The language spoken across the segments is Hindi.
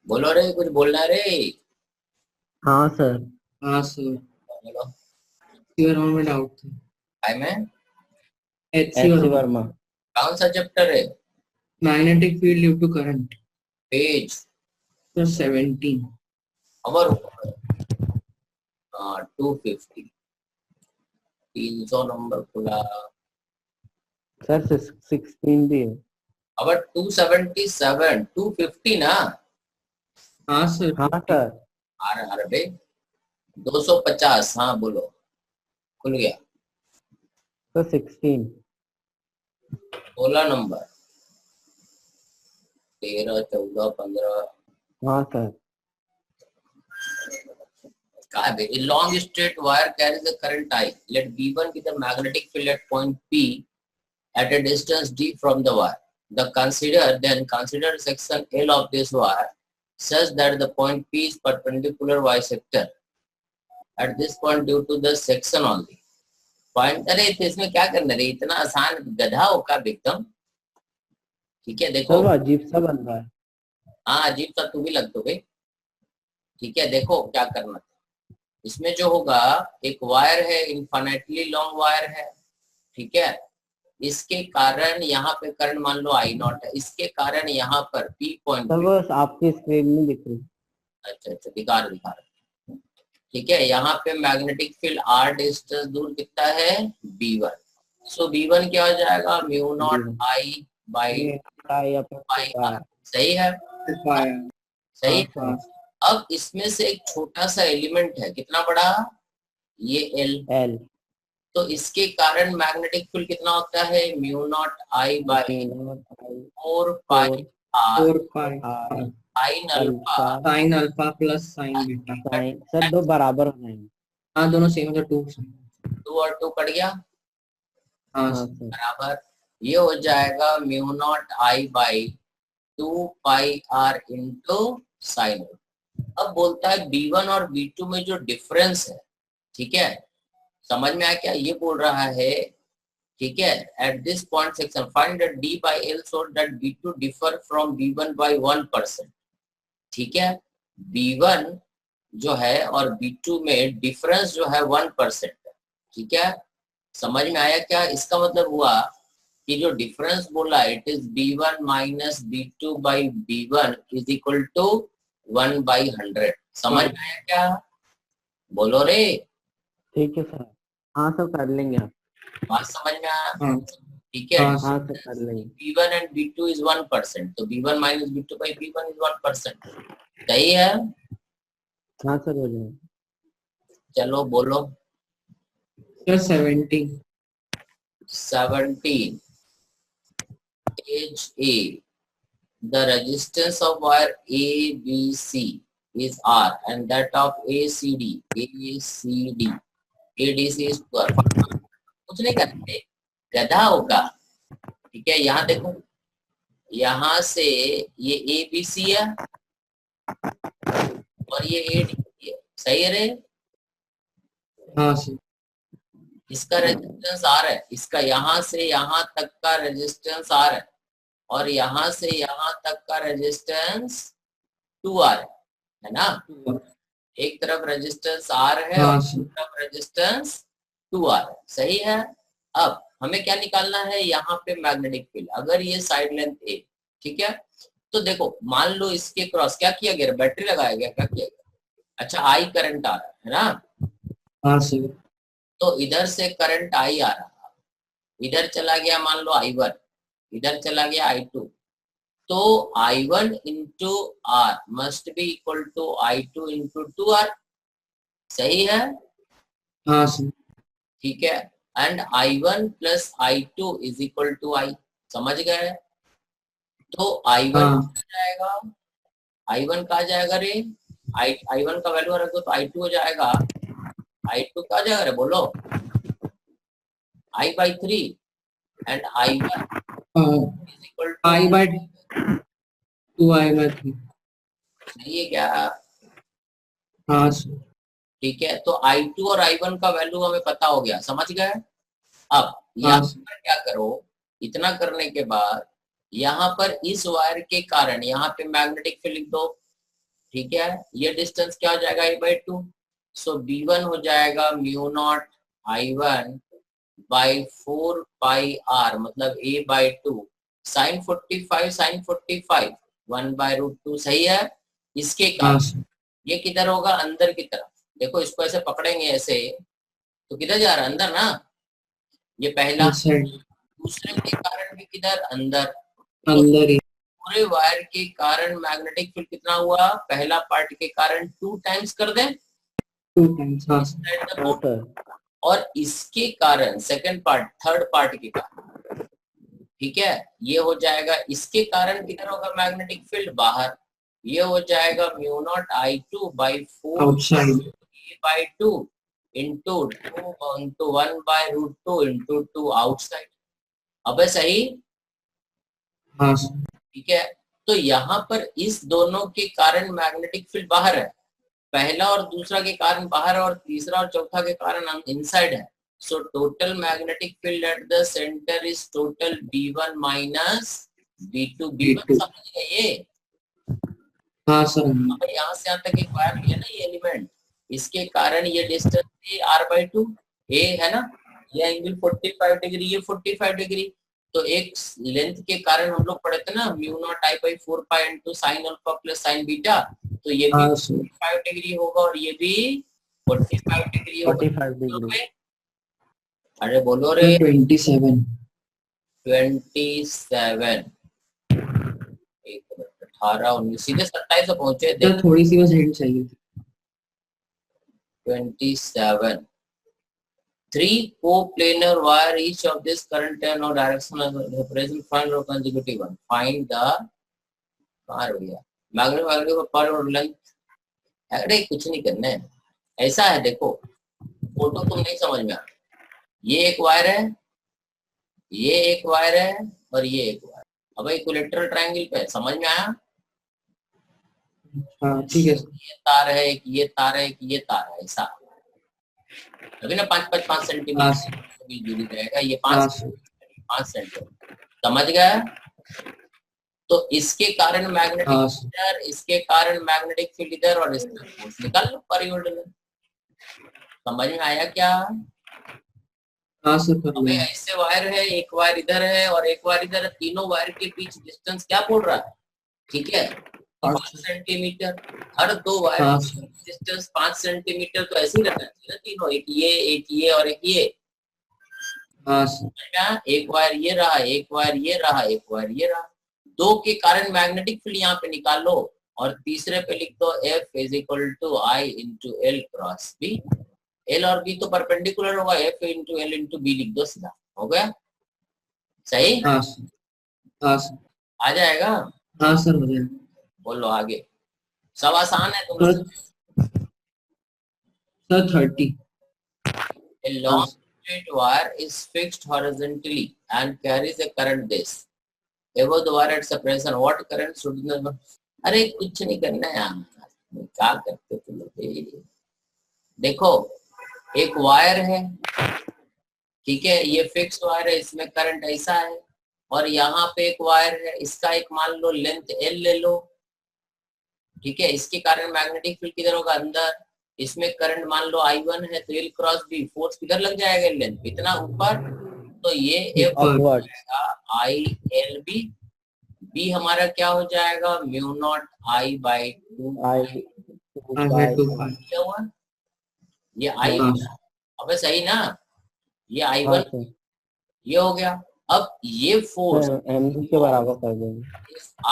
बोलो रे, कुछ बोलना रे। हाँ सर। हाँ सर। बोलो। एचसी वर्मा में डाउट था। टाइम है। HC H C Verma. Verma. कौन सा चैप्टर है? Magnetic field due to current. Page. Sir 17। अवर ऊपर। हाँ, 250। 300 नंबर खुला। सर 16 भी है। अवर 277, 250 ना। हाँ सर हाँ 50। सर। अरे बे, 250। हाँ बोलो। खुल गया। सर 16। 16 नंबर। 13, 14, 15। हाँ sir. A long straight wire carries a current I. Let B1 be the magnetic field at point P at a distance d from the wire. Consider section L of this wire such that the point P is perpendicular y sector at this point due to the section only. Point, अरे तो इसमें क्या करना रे, इतना आसान गधा हो का एकदम। ठीक है सर देखो। वो अजीब सा बन रहा है। हाँ, अजीब सा तू भी लग तो भाई। ठीक है देखो क्या करना। इसमें जो होगा, एक वायर है, इन्फिनिटली लॉन्ग वायर है। ठीक है। इसके कारण यहाँ पे करंट मान लो आई नॉट है, इसके कारण यहाँ पर पी पॉइंट सर पे। वो आपकी स्क्रीन में दिख रही। अच्छा अच्छा, दिखा रहा। ठीक है, यहाँ पे मैग्नेटिक फील्ड आर डिस्टेंस दूर कितना है, बी1। सो बी1 क्या हो जाएगा, म्यू नॉट जी आई बाई ये या बाई आर। सही है। पाया। सही हाँ है। हाँ। अब इसमें से एक छोटा सा एलिमेंट है, कितना बड़ा, ये एल। एल। तो इसके कारण मैग्नेटिक फील्ड कितना होता है, mu naught I by four pi four R 4 pi R sine alpha. Alpha sine alpha plus sine beta. Sine. Sir दो बराबर हो जाएंगे। हाँ दोनों सेम है तो 2। 2 और 2 कट गया, हाँ हाँ सर। सर। बराबर। ये हो जाएगा mu naught I by 2 pi R into sine. अब बोलता है B1 और B2 में जो डिफरेंस है, ठीक है, समझ में आया क्या ये बोल रहा है। ठीक है, at this point section find that D by L so that B2 differ from B1 by 1%। ठीक है, B1 जो है और B2 में डिफरेंस जो है 1% है। ठीक है, समझ में आया क्या, इसका मतलब हुआ कि जो डिफरेंस बोला, it is B1 minus B2 by B1 is equal to 1/100। समझ में आया क्या, बोलो रे। ठीक है सर। हाँ सर कर लेंगे आप। बात समझ में आया। हाँ ठीक है, हाँ हाँ सर। सर कर लेंगे। B1 एंड B2 इज 1%, तो B1 minus B2 by B1 is 1%। सही है। हाँ सर हो जाएगा। चलो बोलो। Sir 17। 17 as a, the resistance of wire ABC is R and that of ACD is square। कुछ नहीं करते, गधा होगा। ठीक है, यहाँ देखो, यहाँ से ये ABC है और ये AD है। सही है रे। हाँ सर। इसका रेजिस्टेंस R है, इसका यहाँ से यहाँ तक का रेजिस्टेंस R है और यहाँ से यहाँ तक का रेजिस्टेंस 2R है ना। एक तरफ रेजिस्टेंस R है और हाँ एक सर। तरफ रेजिस्टेंस 2R है। सही है। अब हमें क्या निकालना है, यहाँ पे मैग्नेटिक फील्ड, अगर ये साइड लेंथ A, ठीक है, तो देखो मान लो इसके क्रॉस क्या किया गया, बैटरी लगाया गया, क्या किया गया, अच्छा आई करंट आ रहा है ना। हाँ सर। तो इधर से करंट आई आ रहा, इधर चला गया मान लो I1, इधर चला गया I2, तो I1 into R must be equal to I2 into 2R। सही है। हाँ सर। ठीक है, and I1 plus I2 is equal to I। समझ गए। तो I1 हाँ जाएगा, I1 कहा जाएगा रे, I1 का वैल्यू रखो तो I2 हो जाएगा, I2 कहा जाएगा रे, बोलो, I/3 and I1 is equal to I by 2 I by 3। सही है क्या। हाँ सर। ठीक है, तो I2 और I1 का वैल्यू हमें पता हो गया, समझ गए। अब हाँ यहाँ सर। पर क्या करो, इतना करने के बाद यहाँ पर इस वायर के कारण यहाँ पे मैग्नेटिक फील्ड लिख दो। ठीक है, ये डिस्टेंस क्या हो जाएगा a/2, सो b1 हो जाएगा mu not I1 by 4πr, मतलब a/2 साइन 45 साइन 45 1/√2, सही है। इसके हाँ कारण सर। ये किधर होगा, अंदर की तरफ। देखो इसको ऐसे पकड़ेंगे ऐसे, तो किधर जा रहा है, अंदर ना, ये पहला। इनसाइड, दूसरे के कारण भी किधर, अंदर। तो अंदर ही। पूरे वायर के कारण मैग्नेटिक फील्ड कितना हुआ, पहला पार्ट के कारण 2 टाइम्स कर दें 2 टाइम्स। हाँ सर। inside the हाँ board, सर। और इसके कारण सेकंड पार्ट, थर्ड पार्ट के कारण, ठीक है, ये हो जाएगा। इसके कारण किधर होगा मैग्नेटिक फील्ड, बाहर। ये हो जाएगा mu not I2 by 4 outside. a/2 into 1/√2 into 2 outside. अब है सही, हाँ सर। ठीक है। तो यहाँ पर इस दोनों के कारण मैग्नेटिक फील्ड बाहर है, पहला और दूसरा के कारण बाहर है, और तीसरा और चौथा के कारण इनसाइड है। So total magnetic field at the centre is total B1 minus B2। B1 B2। समझ गए ये। हाँ सर। अब यहाँ से यहाँ तक एक वायर लिया ना, ये एलिमेंट, इसके कारण ये डिस्टेंस है r/2, a है ना, ये एंगल 45 डिग्री, ये 45 डिग्री। तो एक लेंथ के कारण हम लोग पढ़े थे ना, mu naught I/4π into sine alpha plus sine beta, तो ये भी हाँ सर। 45 डिग्री होगा और ये भी 45 डिग्री होगा। 45 डिग्री। अरे बोलो रे, सर 27। 27, 18 19 सीधे 27 से पहुंचे थे। सर थोड़ी सी बस हिंट चाहिए थी। 27, 3 co-planar wire, each of this current and or direction represent find or consecutive one. Find the magnetic per length। अरे कुछ नहीं करना है, ऐसा है देखो, फोटो तुम नहीं समझ में आ, ये एक वायर है, ये एक वायर है, और ये एक वायर। अब इक्विलेटरल ट्रायंगल पे समझ में आया। हाँ ठीक है। ये तार है, एक ये तार है, एक ये तार है, ऐसा अभी ना 5 सेंटीमीटर की दूरी रहेगा, ये 5 सेंटीमीटर, समझ गया। तो इसके कारण मैग्नेटिक फील्ड, इसके कारण मैग्नेटिक फील्ड इधर, और इसका फोर्स निकाल लो पर यूनिट। समझ में आया क्या। हाँ सर। अबे ऐसे वायर है, एक वायर इधर है और एक वायर इधर है, तीनों वायर के बीच डिस्टेंस क्या बोल रहा है, ठीक है 5 सेंटीमीटर। हर दो वायर डिस्टेंस 5 सेंटीमीटर, तो ऐसे ही रहना चाहिए ना तीनों, एक ये और एक ये। एक वायर ये रहा, एक वायर ये रहा, एक वायर ये रहा, दो के कारण मैग्नेटिक फील्ड यहाँ पे निकालो, और तीसरे पे लिख दो F is equal to I into L cross B। L और B तो परपेंडिकुलर होगा, F into L into B लिख दो, सीधा हो गया, सही। हाँ सर। आ जाएगा। हाँ सर हो जाएगा। बोलो आगे, सब आसान है तुम। Sir 30। A long straight wire is fixed horizontally and carries a current this above the wire at separation. What current should the, अरे कुछ नहीं करना है यार, क्या करते तुम लोग। देखो एक वायर है, ठीक है, ये फिक्स वायर है, इसमें करंट ऐसा है, और यहाँ पे एक वायर है, इसका एक मान लो लेंथ L ले लो, ठीक है, इसके कारण मैग्नेटिक फील्ड किधर होगा, अंदर। इसमें करंट मान लो I1 है, तो L क्रॉस B, फोर्स किधर लग जाएगा, लेंथ इतना ऊपर, तो ये ILB, B हमारा क्या हो जाएगा, म्यू नॉट I/2, ये I, अब सही ना, ये I1 ये हो गया। अब ये फोर्स mg के बराबर कर देंगे,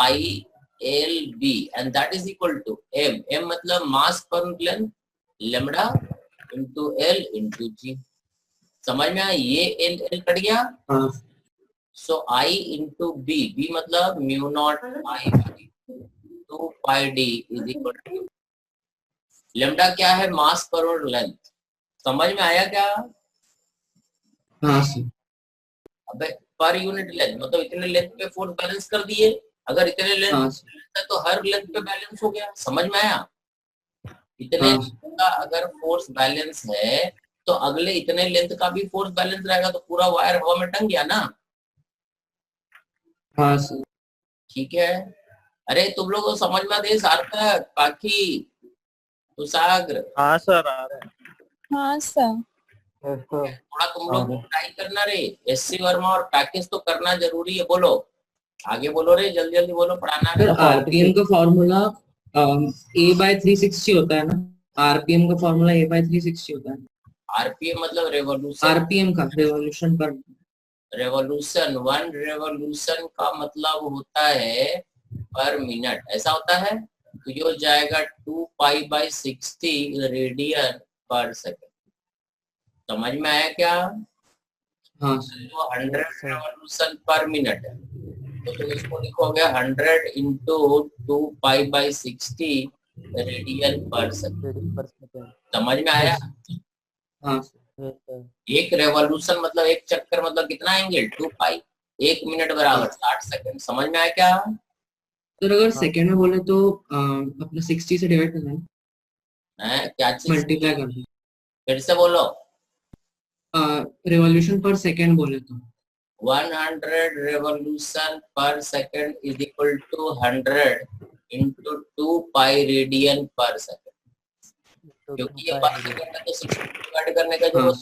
ILB and that is equal to m मतलब मास पर length, lambda into L into G। समझ में आया, ये L कट गया, सो I इंटू B मतलब mu naught I/2πd is equal to, lambda क्या है, मास पर लेंथ। समझ में आया क्या। हाँ सर। अबे पर यूनिट लेंथ मतलब इतने लेंथ पे फोर्स बैलेंस कर दिए, अगर इतने लेंथ है तो हर लेंथ पे बैलेंस हो गया। समझ में आया, इतने लेंथ का अगर फोर्स बैलेंस है तो अगले इतने लेंथ का भी फोर्स बैलेंस रहेगा, तो पूरा वायर हवा में टंग गया ना। हाँ सर। ठीक है, अरे तुम लोग को समझ में आते सार्थक, पाखी, कुशाग्र? हाँ सर आ रहे हैं। हाँ सर। थोड़ा तुम लोग ट्राई करना रे। एससी वर्मा और पैकेज तो करना जरूरी है। बोलो आगे, बोलो रे, जल्दी जल्दी बोलो, पढ़ाना सर है। आरपीएम का फॉर्मूला A/360 होता है ना, आरपीएम का फॉर्मूला A/360 होता है। आरपीएम मतलब रेवोल्यूशन, आरपीएम का रेवोल्यूशन पर रेवोल्यूशन, 1 रेवोल्यूशन का मतलब होता है पर मिनट, ऐसा होता है। तो ये हो जाएगा 2π/60 रेडियन पर सेकेंड। समझ में आया क्या? हाँ तो 100 रेवोल्यूशन पर मिनट है, तो तुम इसको लिखोगे 100 इंटू 2π/60 रेडियन पर सेकेंड। समझ में आया? हाँ एक रेवोल्यूशन मतलब एक चक्कर मतलब कितना एंगल, 2π। 1 मिनट बराबर 60 सेकंड। समझ में आया क्या? सर अगर सेकंड में बोले तो अपना 60 से डिवाइड करना है, है क्या चीज? मल्टीप्लाई करना फिर से बोलो। है। रेवोल्यूशन पर सेकंड बोले तो 100 revolution per second is equal to 100 into 2π radian per second. क्योंकि ये पर सेकंड है तो 60 डिवाइड करने का जरूरत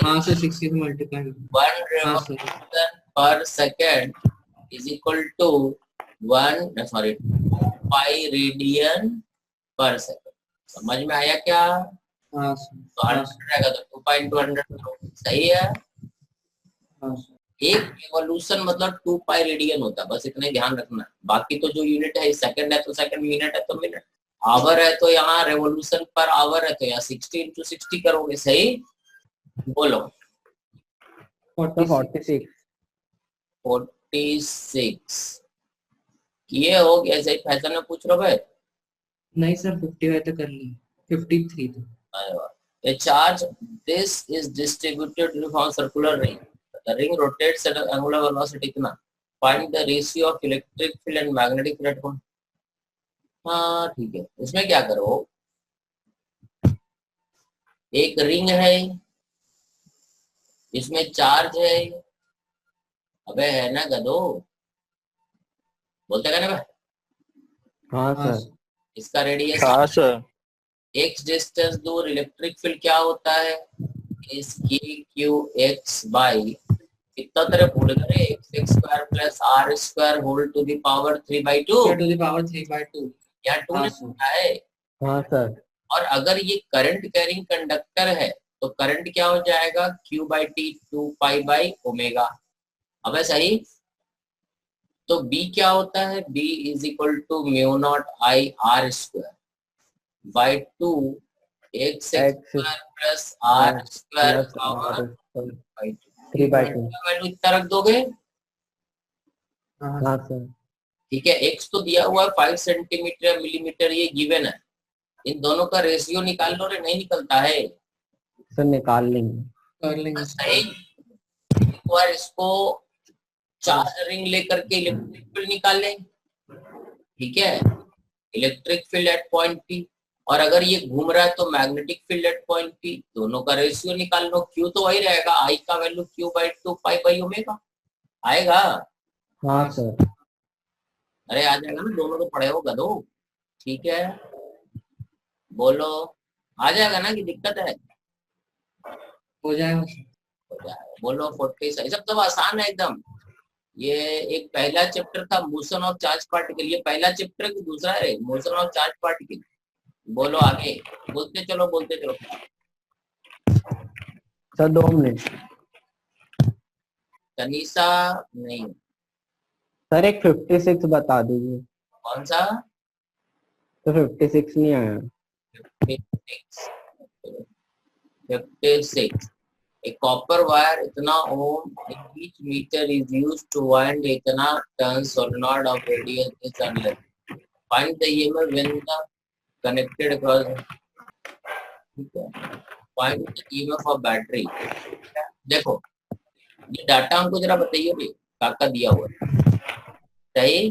हाँ सर 60 से मल्टीप्लाई करना। 1 revolution per second is equal to 2π radian per second. समझ में आया क्या? हाँ तो 100 रहेगा तो 2π इंटू 100 सही है। हाँ एक रेवोल्यूशन मतलब 2π रेडियन होता है, बस इतना ही ध्यान रखना। बाकी तो जो यूनिट है, सेकंड है तो सेकंड, मिनट है तो मिनट, आवर है तो यहाँ रेवोल्यूशन पर आवर है तो यहाँ 60 इंटू 60 करोगे। सही बोलो। 46 46 किए हो गया? ऐसे ही फैशन में पूछ रहे हो भाई? नहीं सर 55 तक कर ली, 53 तक। अरे वाह। A charge this is distributed uniform circular ring. The ring rotates at an angular velocity कितना? Find the ratio of electric field and magnetic field at one. हाँ ठीक है, इसमें क्या करो, एक रिंग है, इसमें चार्ज है। अबे है ना गधो, बोलते क्या ना भाई? हाँ सर इसका रेडियस हाँ सर। x डिस्टेंस दूर, इलेक्ट्रिक फील्ड क्या होता है? इस QX बाई कितना तरह भूल गए, x square plus r square whole to the power 3/2 to the power 3/2। या 2 ने होता है। हाँ सर और अगर ये करंट कैरिंग कंडक्टर है तो करंट क्या हो जाएगा, Q/T 2π/ओमेगा। अब है सही। तो B क्या होता है, B is equal to μ0I r square by 2 x square plus r square power 3/2। Value इतना रख दोगे। हाँ सर ठीक है, x तो दिया हुआ है 5 सेंटीमीटर मिलीमीटर, ये गिवन है। इन दोनों का रेशियो निकाल लो रे, नहीं निकलता है। सर निकाल लेंगे। कर लेंगे सही। एक बार इसको चार्ज रिंग लेकर के इलेक्ट्रिक फील्ड निकाल लें। ठीक है, electric field at point P, और अगर ये घूम रहा है तो magnetic field at point P। दोनों का रेशियो निकाल लो। Q तो वही रहेगा, I का वैल्यू Q/2π/ओमेगा आएगा। हाँ सर अरे आ जाएगा ना, दोनों तो पढ़े हो गधो। ठीक है बोलो, आ जाएगा ना कि दिक्कत है? हो जाएगा। हो जाएगा। बोलो 40 सब आसान है एकदम। ये एक पहला चैप्टर था मोशन ऑफ चार्ज पार्टिकल, ये पहला चैप्टर की दूसरा है मोशन ऑफ चार्ज पार्टिकल। बोलो आगे, बोलते चलो बोलते चलो। Sir 2 minute. तनीषा नहीं, सर एक 56 बता दीजिए। कौन सा? तो 56 नहीं आया। 56 A copper wire इतना ohm in each meter is used to wind इतना turn solenoid of radius is unless. Find the EMF when the connected across. ठीक है, find the EMF of battery. देखो ये डाटा हमको जरा बताइए भाई, काका दिया हुआ है सही?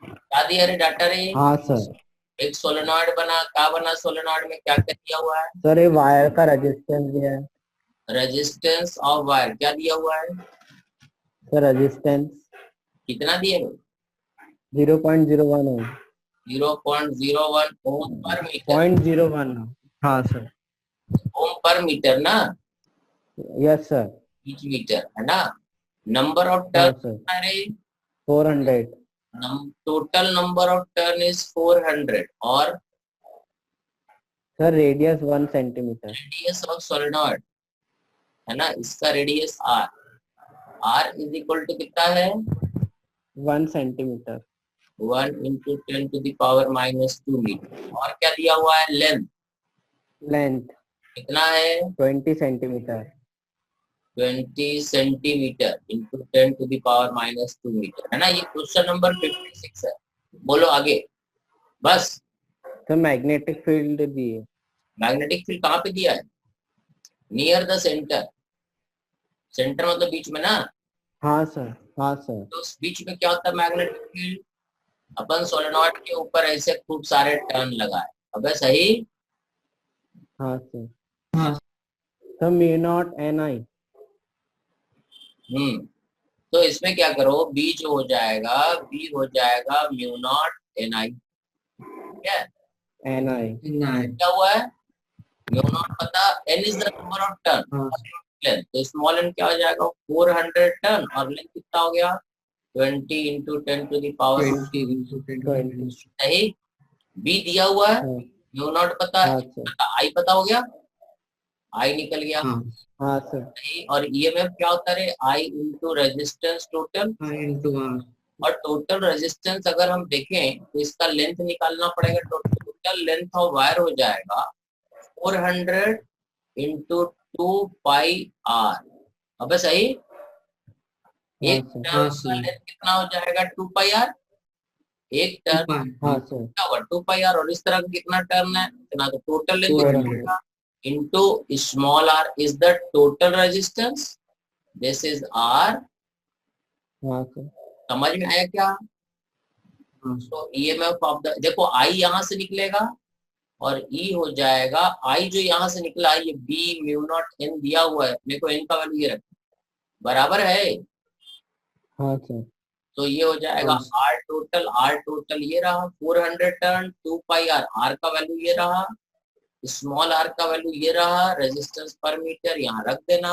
क्या दिया रे डाटा रे? हाँ सर एक सोलेनॉइड बना, क्या बना सोलेनॉइड में, क्या क्या दिया हुआ है? सर ये वायर का रेजिस्टेंस दिया है। रेजिस्टेंस ऑफ वायर क्या दिया हुआ है? सर रेजिस्टेंस कितना दिए हुए? 0.01 ओम 0.01 ओम पर मीटर। 0.01 हाँ सर ओम पर मीटर ना, यस सर ईच मीटर है ना। नंबर ऑफ हाँ टर्न सर अरे 400 total number of turn is 400 और sir radius 1 centimetre radius of solenoid है ना, इसका radius R, R is equal to कितना है 1 centimetre 1 into 10 to the power minus 2 metre. और क्या दिया हुआ है लेंथ लेंथ कितना है 20 centimetre 20 centimetre into 10 to the power minus 2 metre है ना। ये क्वेश्चन नंबर 56 है। बोलो आगे बस। तो मैग्नेटिक फील्ड दिए मैग्नेटिक फील्ड कहाँ पे दिया है नियर द सेंटर, सेंटर मतलब बीच में ना, हाँ सर तो उस बीच में क्या होता है मैग्नेटिक फील्ड। अपन सोलेनॉइड के ऊपर ऐसे खूब सारे टर्न लगाए, अबे सही। हाँ सर हाँ तो म्यू नॉट एन आई तो इसमें क्या करो बी जो हो जाएगा बी हो जाएगा म्यू नॉट एन आई, क्या एन आई नहीं क्या हुआ है म्यू नॉट पता, N is the number of turn हाँ लेंथ, तो स्मॉल एन क्या हो जाएगा 400 टर्न और लेंथ कितना हो गया 20 into 10 to the power 20 into 10 सही। बी दिया हुआ है हाँ म्यू नॉट पता हाँ है, सर आई पता हो गया, आई निकल गया हाँ हाँ सर सही। और ईएमएफ क्या होता है आई इंटू रेजिस्टेंस टोटल, हाँ into R और टोटल रेजिस्टेंस अगर हम देखें तो इसका लेंथ निकालना पड़ेगा, टोटल लेंथ ऑफ वायर हो जाएगा 400 इंटू 2 पाई आर। अबे सही, हाँ एक सर टर्न का लेंथ कितना हो जाएगा 2 पाई आर, एक टर्न हाँ सर क्या होगा 2 पाई आर, और इस तरह का कितना टर्न है इतना, तो total length 400 into small R is the total resistance, this is R. हाँ सर समझ में आया क्या। हाँ तो ईएमएफ ऑफ द देखो आई यहाँ से निकलेगा और ई हो जाएगा, आई जो यहाँ से निकला ये बी म्यू नॉट एन दिया हुआ है, मेरे को एन का वैल्यू ये रखना बराबर है, हाँ सर तो ये हो जाएगा हाँ। आर टोटल ये रहा 400 टर्न 2 पाई आर, आर का वैल्यू ये रहा, स्मॉल आर का वैल्यू ये रहा, रेजिस्टेंस पर मीटर यहाँ रख देना,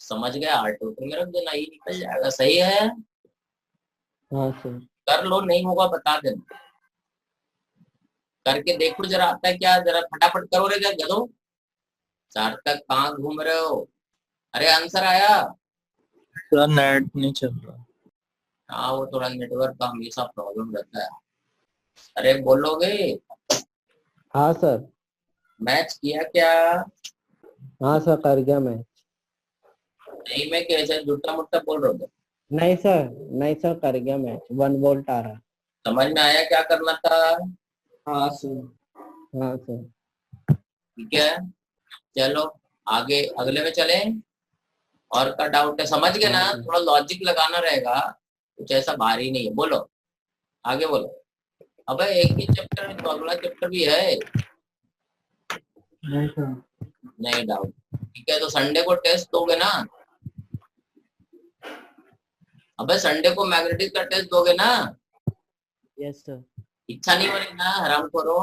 समझ गए, आर टोटल में रख देना, ये निकल जाएगा। सही है, हाँ सर कर लो, नहीं होगा बता देना, करके देखो जरा आता है क्या, जरा फटाफट करो रे गधो, सार्थक कहाँ घूम रहे हो। अरे आंसर आया। सर नेट नहीं चल रहा। हाँ वो थोड़ा नेटवर्क का हमेशा प्रॉब्लम रहता है। अरे बोलोगे हाँ सर मैच किया क्या, हाँ सर कर गया मैं नहीं मैं कैसे झूठा मुट्ठा बोल रहा हूँ। नहीं सर कर गया मैं 1 वोल्ट आ रहा समझ में आया क्या करना था, हाँ सर हाँ सर ठीक है। चलो आगे अगले में चले, और का डाउट है समझ गए ना, थोड़ा लॉजिक लगाना रहेगा, कुछ ऐसा भारी नहीं है। बोलो आगे बोलो। अबे एक ही चैप्टर है तो अगला चैप्टर भी है, नहीं सर नहीं डाउट, ठीक है। तो संडे को टेस्ट दोगे ना, अबे संडे को मैग्नेटिक का टेस्ट दोगे ना, यस सर इच्छा नहीं बनी ना हराम करो।